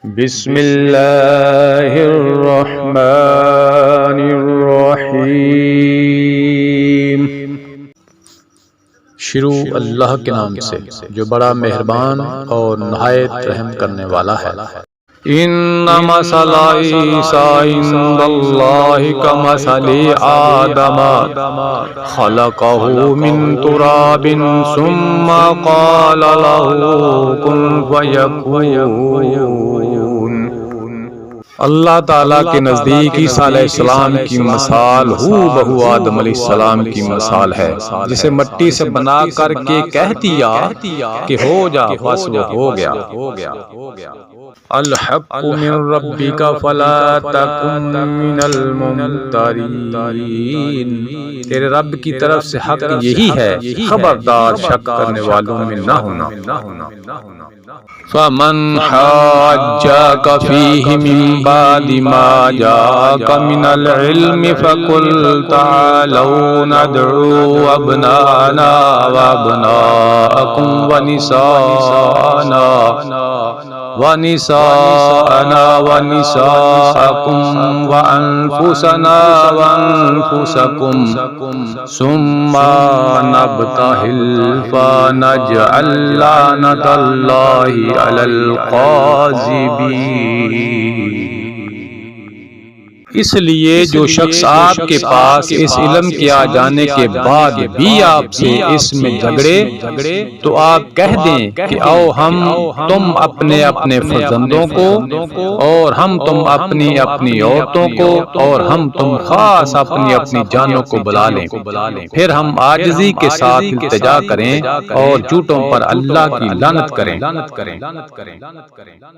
بسم اللہ الرحمن الرحیم۔ شروع اللہ کے نام سے جو بڑا مہربان اور نہایت رحم کرنے والا ہے۔ ان مثل عیسی عند اللہ کمثل آدم خلقہ من تراب ثم قال له کن فیکون۔ اللہ تعالیٰ کے نزدیک عیسیٰ علیہ السلام کی مثال ہو بہو آدم علیہ السلام کی مثال ہے، جسے مٹی سے بنا کر کے کہہ دیا کہ ہو جا، بس وہ ہو گیا۔ الحق من ربک فلا تکن من الممترین۔ تیرے رب کی طرف سے حق یہی ہے، خبردار شک کرنے والوں میں نہ ہونا۔ فمن حاجاک فیہ من بعد ما جاءک من العلم فقل تعالوا ندعو ابناءنا وابناءکم ونساءنا ونساءکم وانفسنا وانفسکم ثم نبتہل فنجعل لعنۃ اللہ علی الکاذبین۔ اس لیے جو شخص آپ کے پاس اس علم کے آ جانے کے بعد بھی آپ سے اس میں جھگڑے تو آپ کہہ دیں کہ آؤ ہم تم اپنے اپنے فرزندوں کو اور ہم تم اپنی اپنی عورتوں کو اور ہم تم خاص اپنی اپنی جانوں کو بلا لیں، پھر ہم عاجزی کے ساتھ التجا کریں اور جھوٹوں پر اللہ کی لعنت کریں۔